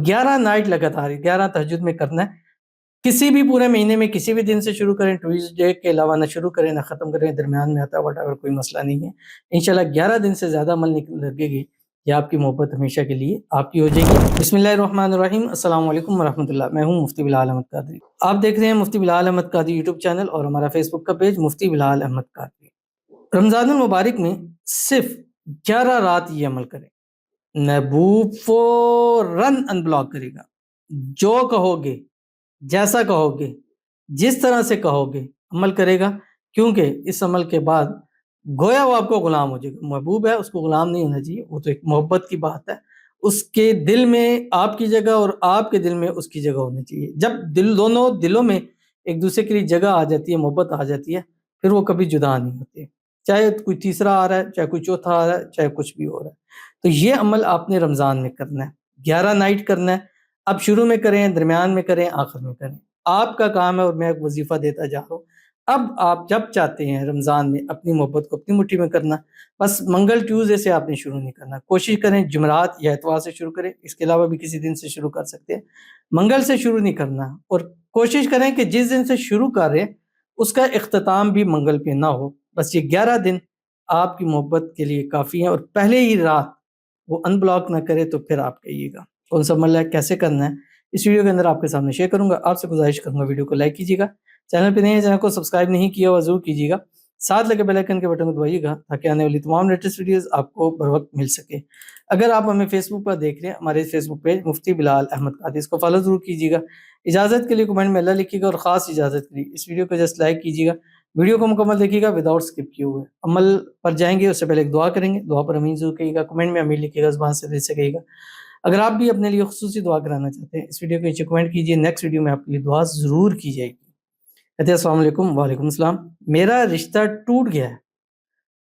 11 night لگاتار 11 تہجد میں کرنا ہے. کسی بھی پورے مہینے میں کسی بھی دن سے شروع کریں، ٹیوزڈے کے علاوہ نہ شروع کریں نہ ختم کریں، درمیان میں آتا ہے whatever، کوئی مسئلہ نہیں ہے. انشاءاللہ 11 دن سے زیادہ عمل لگے گی، یہ آپ کی محبت ہمیشہ کے لیے آپ کی ہو جائے گی. بسم اللہ الرحمن الرحیم. السلام علیکم ورحمۃ اللہ. میں ہوں مفتی بلال احمد قادری. آپ دیکھ رہے ہیں مفتی بلال احمد قادری یوٹیوب چینل اور ہمارا فیس بک کا پیج مفتی بلال احمد قادری. رمضان المبارک میں صرف 11 رات یہ عمل کریں، محبوب فوراً ان بلاک کرے گا. جو کہو گے، جیسا کہو گے، جس طرح سے کہو گے عمل کرے گا، کیونکہ اس عمل کے بعد گویا وہ آپ کو غلام ہو جائے گا. محبوب ہے، اس کو غلام نہیں ہونا چاہیے، وہ تو ایک محبت کی بات ہے. اس کے دل میں آپ کی جگہ اور آپ کے دل میں اس کی جگہ ہونی چاہیے. جب دونوں دلوں میں ایک دوسرے کے لیے جگہ آ جاتی ہے، محبت آ جاتی ہے، پھر وہ کبھی جدا نہیں ہوتے، چاہے کوئی تیسرا آ رہا ہے، چاہے کوئی چوتھا آ رہا ہے، چاہے کچھ بھی ہو رہا ہے. تو یہ عمل آپ نے رمضان میں کرنا ہے، 11 نائٹ کرنا ہے. اب شروع میں کریں، درمیان میں کریں، آخر میں کریں، آپ کا کام ہے. اور میں ایک وظیفہ دیتا جا رہا ہوں. اب آپ جب چاہتے ہیں رمضان میں اپنی محبت کو اپنی مٹھی میں کرنا، بس منگل ٹیوزڈے سے آپ نے شروع نہیں کرنا. کوشش کریں جمعرات یا اتوار سے شروع کریں، اس کے علاوہ بھی کسی دن سے شروع کر سکتے ہیں. منگل سے شروع نہیں کرنا، اور کوشش کریں کہ جس دن سے شروع کر رہے ہیں اس کا اختتام بھی منگل پہ نہ ہو. بس یہ 11 دن آپ کی محبت کے لیے کافی ہیں. اور پہلے ہی رات وہ ان بلاک نہ کرے تو پھر آپ کہیے گا کون سا عمل ہے، کیسے کرنا ہے. اس ویڈیو کے اندر آپ کے سامنے شیئر کروں گا. آپ سے گزارش کروں گا ویڈیو کو لائک کیجیے گا، چینل پہ نہیں ہے چینل کو سبسکرائب نہیں کیا ہوا ضرور کیجیے گا، ساتھ لگے بیل آئیکن کے بٹن کو دبائیے گا تاکہ آنے والی تمام لیٹسٹ ویڈیوز آپ کو بر وقت مل سکے. اگر آپ ہمیں فیس بک پر دیکھ رہے ہیں، ہمارے فیس بک پیج مفتی بلال احمد قادری، اس کو فالو ضرور کیجیے گا. اجازت کے لیے کمنٹ میں اللہ لکھیے گا، اور خاص اجازت کے لیے اس ویڈیو کو جسٹ لائک کیجیے گا. ویڈیو کو مکمل دیکھیے گا وداؤٹ اسکپ کیے ہوئے. عمل پر جائیں گے اس سے پہلے ایک دعا کریں گے. دعا پر امین ضرور کہیے گا، کمنٹ میں امین لکھیے گا، زبان سے دل سے کہیے گا. اگر آپ بھی اپنے لیے خصوصی دعا کرانا چاہتے ہیں، اس ویڈیو کے نیچے کمنٹ کیجیے، نیکسٹ ویڈیو میں آپ کے لیے دعا ضرور کی جائے گی. کہتے ہیں السلام علیکم. وعلیکم السلام. میرا رشتہ ٹوٹ گیا ہے،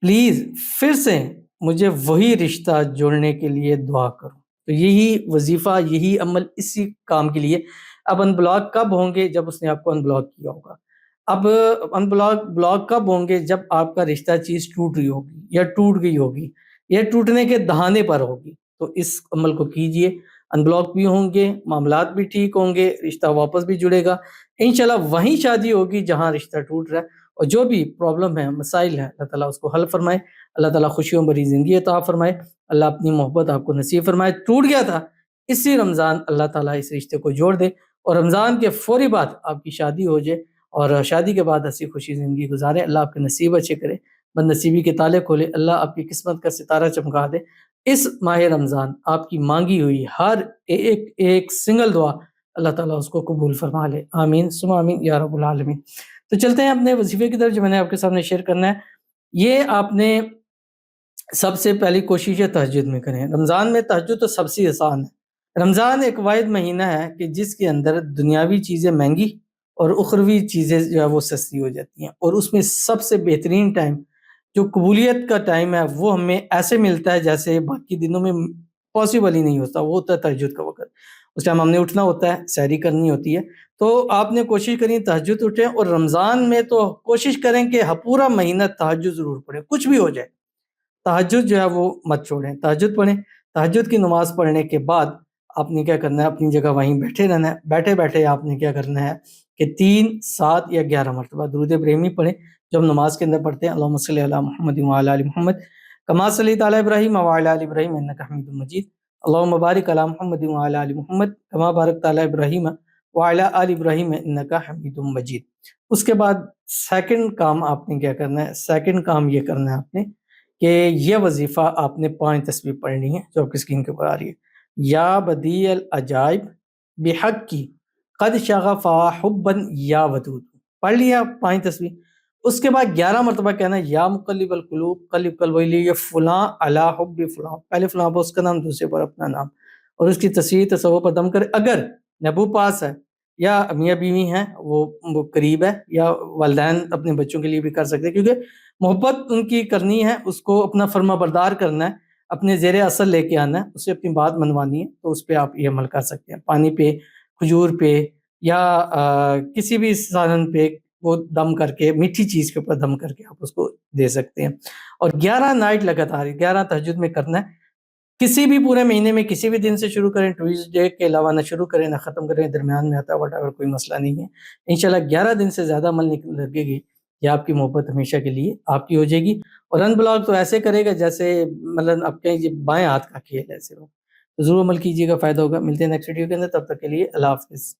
پلیز پھر سے مجھے وہی رشتہ جوڑنے کے لیے دعا کرو. تو یہی وظیفہ، یہی عمل اسی کام کے لیے. اب ان بلاک کب ہوں گے؟ جب اس نے آپ کو ان بلاک کیا ہوگا. اب ان بلاک کب ہوں گے؟ جب آپ کا رشتہ چیز ٹوٹ رہی ہوگی یا ٹوٹ گئی ہوگی یا ٹوٹنے کے دہانے پر ہوگی. تو اس عمل کو کیجئے، ان بلاک بھی ہوں گے، معاملات بھی ٹھیک ہوں گے، رشتہ واپس بھی جڑے گا. انشاءاللہ وہیں شادی ہوگی جہاں رشتہ ٹوٹ رہا ہے. اور جو بھی پرابلم ہے، مسائل ہے، اللہ تعالیٰ اس کو حل فرمائے. اللہ تعالیٰ خوشیوں بھری زندگی عطا فرمائے. اللہ اپنی محبت آپ کو نصیب فرمائے. ٹوٹ گیا تھا، اسی رمضان اللہ تعالیٰ اس رشتے کو جوڑ دے، اور رمضان کے فوری بعد آپ کی شادی ہو جائے، اور شادی کے بعد ہنسی خوشی زندگی گزارے. اللہ آپ کے نصیب اچھے کرے، بد نصیبی کے تالے کھولے. اللہ آپ کی قسمت کا ستارہ چمکا دے. اس ماہ رمضان آپ کی مانگی ہوئی ہر ایک سنگل دعا اللہ تعالیٰ اس کو قبول فرما لے. آمین ثم آمین یا رب العالمین. تو چلتے ہیں اپنے وظیفے کی طرف جو میں نے آپ کے سامنے شیئر کرنا ہے. یہ آپ نے سب سے پہلی کوشش ہے تہجد میں کریں. رمضان میں تہجد تو سب سے آسان ہے. رمضان ایک واحد مہینہ ہے کہ جس کے اندر دنیاوی چیزیں مہنگی اور اخروی چیزیں جو ہے وہ سستی ہو جاتی ہیں. اور اس میں سب سے بہترین ٹائم جو قبولیت کا ٹائم ہے وہ ہمیں ایسے ملتا ہے جیسے باقی دنوں میں پاسبل ہی نہیں ہوتا. وہ ہوتا ہے تہجد کا وقت. اس ٹائم ہم نے اٹھنا ہوتا ہے، سحری کرنی ہوتی ہے. تو آپ نے کوشش کریں تہجد اٹھیں، اور رمضان میں تو کوشش کریں کہ پورا مہینہ تہجد ضرور پڑھیں، کچھ بھی ہو جائے. تہجد جو ہے وہ مت چھوڑیں، تہجد پڑھیں. تہجد کی نماز پڑھنے کے بعد آپ نے کیا کرنا ہے؟ اپنی جگہ وہیں بیٹھے رہنا ہے. بیٹھے بیٹھے آپ نے کیا کرنا ہے کہ 3، 7 یا 11 مرتبہ درود ابراہیمی پڑھیں. جو ہم نماز کے اندر پڑھتے ہیں، اللہم صلی علی محمد وعلی آل محمد کما صلیت علی ابراہیم وعلی آل ابراہیم انک حمید مجید. اللہم بارک علی محمد وعلی آل محمد کما بارکت علی ابراہیم وعلی آل ابراہیم انک حمید مجید. اس کے بعد سیکنڈ کام آپ نے کیا کرنا ہے؟ سیکنڈ کام یہ کرنا ہے آپ نے کہ یہ وظیفہ آپ نے 5 تسبیح پڑھنی ہے جو آپ کی اسکرین کے اوپر آ رہی ہے. یا بدیع العجائب بحق کی قد شغفا حبا یا ودود. پڑھ لیا 5 تسبیح. اس کے بعد 11 مرتبہ کہنا ہے یا مقلب القلوب قلب قلبی، یہ فلاں علی حب فلاں، پہلے فلاں پر اس کا نام، دوسرے پر اپنا نام، اور اس کی تصویر تصور پر دم کرے. اگر نبو پاس ہے یا میاں بیوی ہیں وہ قریب ہے، یا والدین اپنے بچوں کے لیے بھی کر سکتے ہیں، کیونکہ محبت ان کی کرنی ہے، اس کو اپنا فرما بردار کرنا ہے، اپنے زیر اثر لے کے آنا ہے، اسے اپنی بات منوانی ہے. تو اس پہ آپ یہ عمل کر سکتے ہیں. پانی پہ، کھجور پہ، یا کسی بھی سالن پہ وہ دم کر کے، میٹھی چیز کے اوپر دم کر کے آپ اس کو دے سکتے ہیں. اور 11 نائٹ لگاتار 11 تہجد میں کرنا ہے. کسی بھی پورے مہینے میں کسی بھی دن سے شروع کریں، ٹیوزڈے کے علاوہ نہ شروع کریں نہ ختم کریں، درمیان میں آتا ہے whatever، کوئی مسئلہ نہیں ہے انشاءاللہ 11 دن سے زیادہ عمل لگے گی، یہ آپ کی محبت ہمیشہ کے لیے آپ کی ہو جائے گی۔ اور ان بلاک تو ایسے کرے گا جیسے مطلب آپ کہیں یہ بائیں ہاتھ کا کھیل ہے، صرف ضرور عمل کیجیے گا، فائدہ ہوگا۔ ملتے ہیں نیکسٹ ویڈیو کے اندر، تب تک کے لیے اللہ حافظ۔